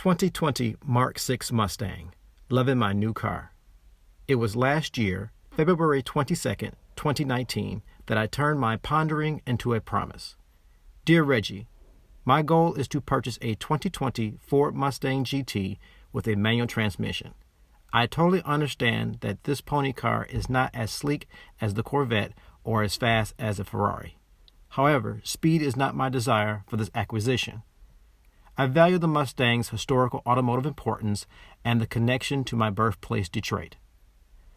2020 Mark VI Mustang, loving my new car. It was last year, February 22nd, 2019, that I turned my pondering into a promise. Dear Reggie, my goal is to purchase a 2020 Ford Mustang GT with a manual transmission. I totally understand that this pony car is not as sleek as the Corvette or as fast as a Ferrari. However, speed is not my desire for this acquisition. I value the Mustang's historical automotive importance and the connection to my birthplace, Detroit.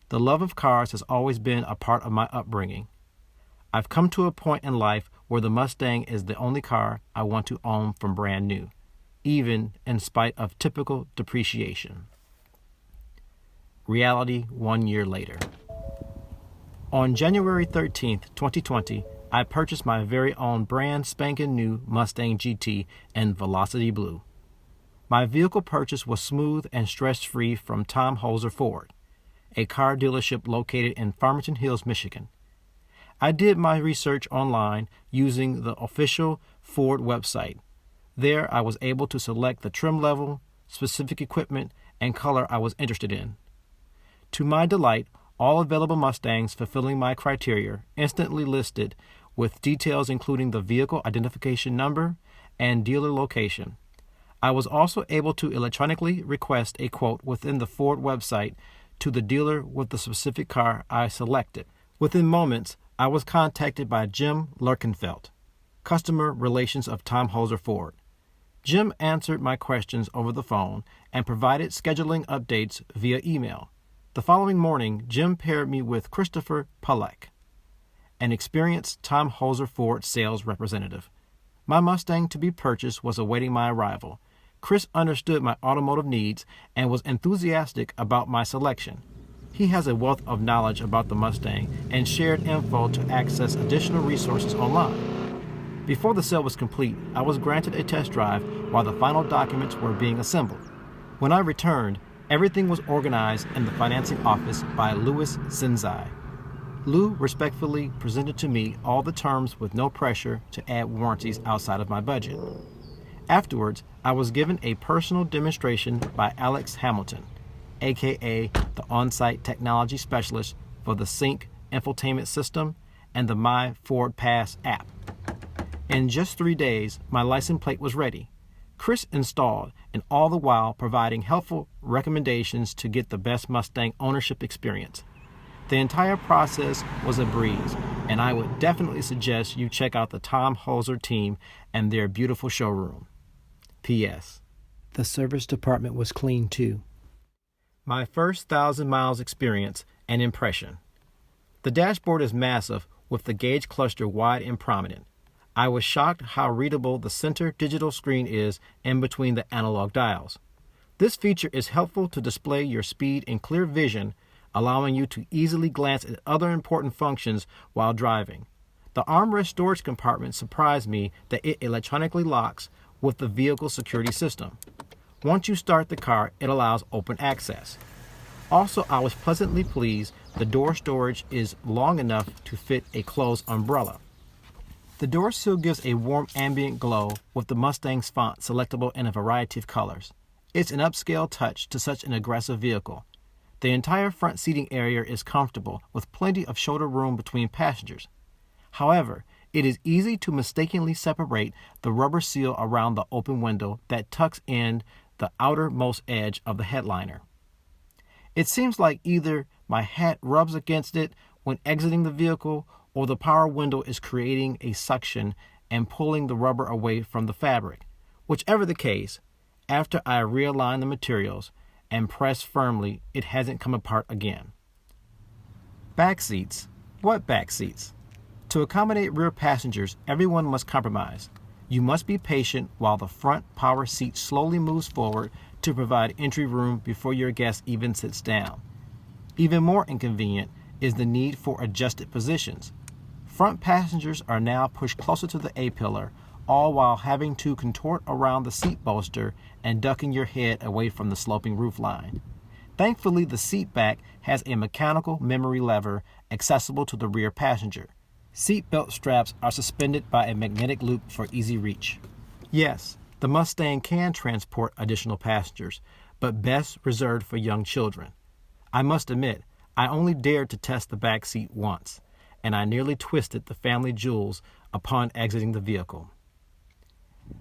The love of cars has always been a part of my upbringing. I've come to a point in life where the Mustang is the only car I want to own from brand new, even in spite of typical depreciation. Reality 1 year later. On January 13th, 2020, I purchased my very own brand spankin' new Mustang GT in Velocity Blue. My vehicle purchase was smooth and stress-free from Tom Holzer Ford, a car dealership located in Farmington Hills, Michigan. I did my research online using the official Ford website. There, I was able to select the trim level, specific equipment, and color I was interested in. To my delight, all available Mustangs fulfilling my criteria instantly listed with details including the vehicle identification number and dealer location. I was also able to electronically request a quote within the Ford website to the dealer with the specific car I selected. Within moments, I was contacted by Jim Lerkenfeld, Customer Relations of Tom Holzer Ford. Jim answered my questions over the phone and provided scheduling updates via email. The following morning, Jim paired me with Christopher Pollack, an experienced Tom Holzer Ford sales representative. My Mustang to be purchased was awaiting my arrival. Chris understood my automotive needs and was enthusiastic about my selection. He has a wealth of knowledge about the Mustang and shared info to access additional resources online. Before the sale was complete, I was granted a test drive while the final documents were being assembled. When I returned, everything was organized in the financing office by Louis Sinzai. Lou respectfully presented to me all the terms with no pressure to add warranties outside of my budget. Afterwards, I was given a personal demonstration by Alex Hamilton, aka the on-site technology specialist for the Sync infotainment system and the My Ford Pass app. In just 3 days, my license plate was ready. Chris installed, and all the while providing helpful recommendations to get the best Mustang ownership experience. The entire process was a breeze, and I would definitely suggest you check out the Tom Holzer team and their beautiful showroom. P.S. The service department was clean too. My first 1,000 miles experience and impression. The dashboard is massive with the gauge cluster wide and prominent. I was shocked how readable the center digital screen is in between the analog dials. This feature is helpful to display your speed in clear vision, allowing you to easily glance at other important functions while driving. The armrest storage compartment surprised me that it electronically locks with the vehicle security system. Once you start the car, it allows open access. Also, I was pleasantly pleased the door storage is long enough to fit a closed umbrella. The door sill gives a warm ambient glow with the Mustang's font selectable in a variety of colors. It's an upscale touch to such an aggressive vehicle. The entire front seating area is comfortable with plenty of shoulder room between passengers. However, it is easy to mistakenly separate the rubber seal around the open window that tucks in the outermost edge of the headliner. It seems like either my hat rubs against it when exiting the vehicle or the power window is creating a suction and pulling the rubber away from the fabric. Whichever the case, after I realign the materials and press firmly, it hasn't come apart again. Back seats. What back seats? To accommodate rear passengers, everyone must compromise. You must be patient while the front power seat slowly moves forward to provide entry room before your guest even sits down. Even more inconvenient is the need for adjusted positions. Front passengers are now pushed closer to the A-pillar, all while having to contort around the seat bolster and ducking your head away from the sloping roofline. Thankfully, the seat back has a mechanical memory lever accessible to the rear passenger. Seat belt straps are suspended by a magnetic loop for easy reach. Yes, The Mustang can transport additional passengers, but best reserved for young children. I must admit, I only dared to test the back seat once, and I nearly twisted the family jewels upon exiting the vehicle.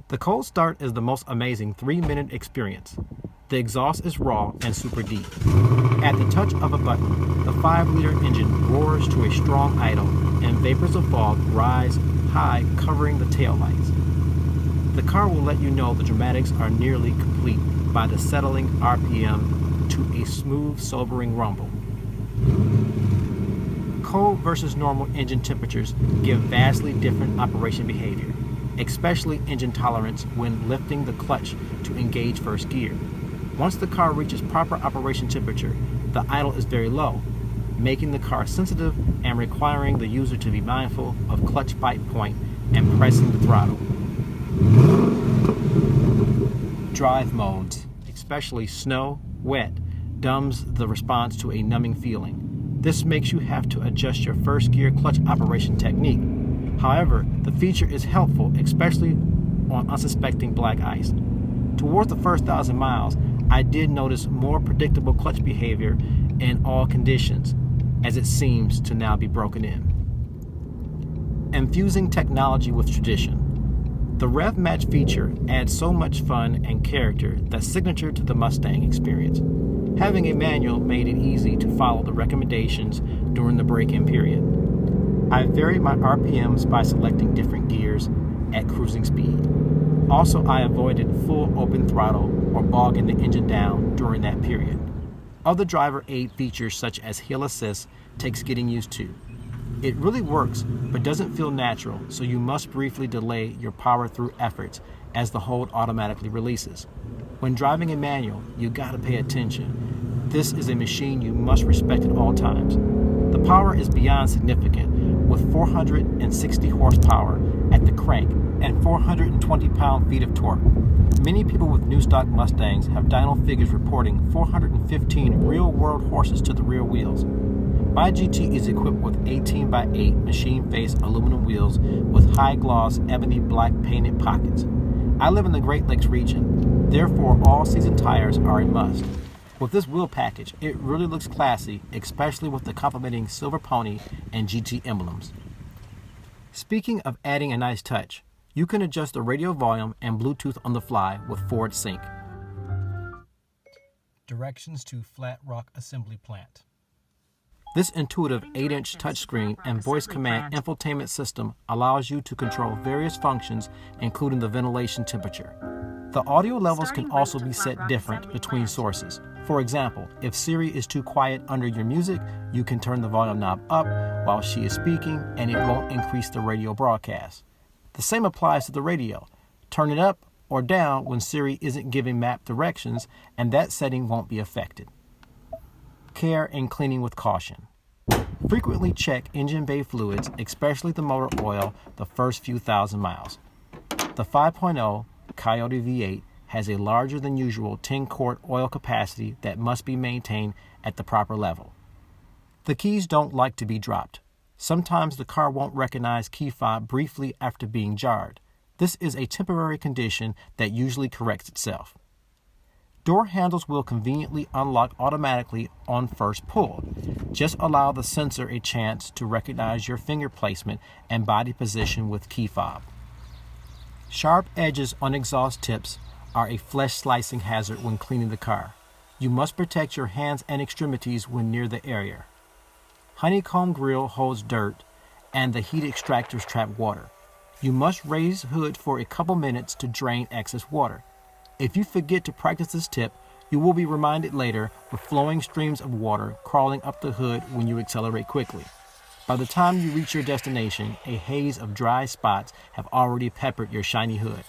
The cold start is the most amazing 3-minute experience. The exhaust is raw and super deep. At the touch of a button, the 5-liter engine roars to a strong idle, and vapors of fog rise high, covering the taillights. The car will let you know the dramatics are nearly complete by the settling RPM to a smooth, sobering rumble. Cold versus normal engine temperatures give vastly different operation behavior, especially engine tolerance when lifting the clutch to engage first gear. Once the car reaches proper operation temperature, the idle is very low, making the car sensitive and requiring the user to be mindful of clutch bite point and pressing the throttle. Drive modes, especially snow, wet, dumbs the response to a numbing feeling. This makes you have to adjust your first gear clutch operation technique. However, the feature is helpful, especially on unsuspecting black ice. Towards the first 1,000 miles, I did notice more predictable clutch behavior in all conditions, as it seems to now be broken in. Infusing technology with tradition. The Rev Match feature adds so much fun and character that's signature to the Mustang experience. Having a manual made it easy to follow the recommendations during the break-in period. I varied my RPMs by selecting different gears at cruising speed. Also, I avoided full open throttle or bogging the engine down during that period. Other driver aid features such as hill assist takes getting used to. It really works, but doesn't feel natural, so you must briefly delay your power through efforts as the hold automatically releases. When driving a manual, you gotta pay attention. This is a machine you must respect at all times. The power is beyond significant, with 460 horsepower at the crank and 420 pound-feet of torque. Many people with new stock Mustangs have dyno figures reporting 415 real-world horses to the rear wheels. My GT is equipped with 18x8 machine-face aluminum wheels with high-gloss ebony black painted pockets. I live in the Great Lakes region, therefore all-season tires are a must. With this wheel package, it really looks classy, especially with the complementing silver pony and GT emblems. Speaking of adding a nice touch, you can adjust the radio volume and Bluetooth on the fly with Forward Sync. Directions to Flat Rock Assembly Plant. This intuitive 8-inch touchscreen and voice command infotainment system allows you to control various functions, including the ventilation temperature. The audio levels can also be set different between sources. For example, if Siri is too quiet under your music, you can turn the volume knob up while she is speaking and it won't increase the radio broadcast. The same applies to the radio. Turn it up or down when Siri isn't giving map directions, and that setting won't be affected. Care and cleaning with caution. Frequently check engine bay fluids, especially the motor oil, the first few thousand miles. The 5.0 Coyote V8 has a larger than usual 10-quart oil capacity that must be maintained at the proper level. The keys don't like to be dropped. Sometimes the car won't recognize key fob briefly after being jarred. This is a temporary condition that usually corrects itself. Door handles will conveniently unlock automatically on first pull. Just allow the sensor a chance to recognize your finger placement and body position with key fob. Sharp edges on exhaust tips are a flesh-slicing hazard when cleaning the car. You must protect your hands and extremities when near the area. Honeycomb grill holds dirt, and the heat extractors trap water. You must raise hood for a couple minutes to drain excess water. If you forget to practice this tip, you will be reminded later with flowing streams of water crawling up the hood when you accelerate quickly. By the time you reach your destination, a haze of dry spots have already peppered your shiny hood.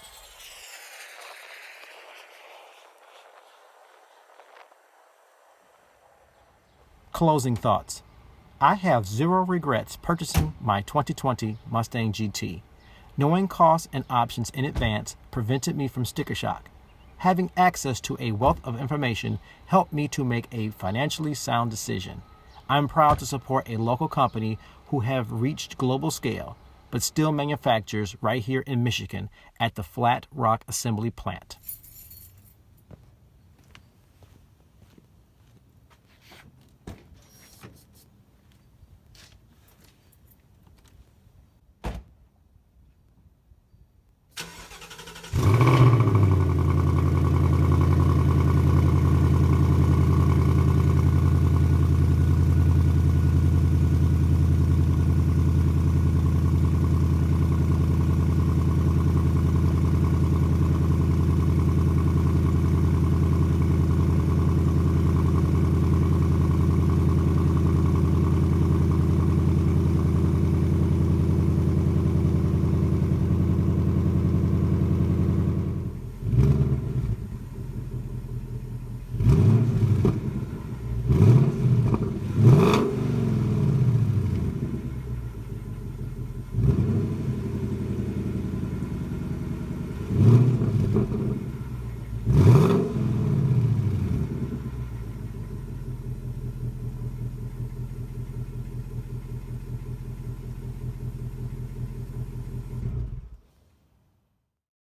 Closing thoughts. I have zero regrets purchasing my 2020 Mustang GT. Knowing costs and options in advance prevented me from sticker shock. Having access to a wealth of information helped me to make a financially sound decision. I'm proud to support a local company who have reached global scale. but still manufactures right here in Michigan at the Flat Rock Assembly Plant.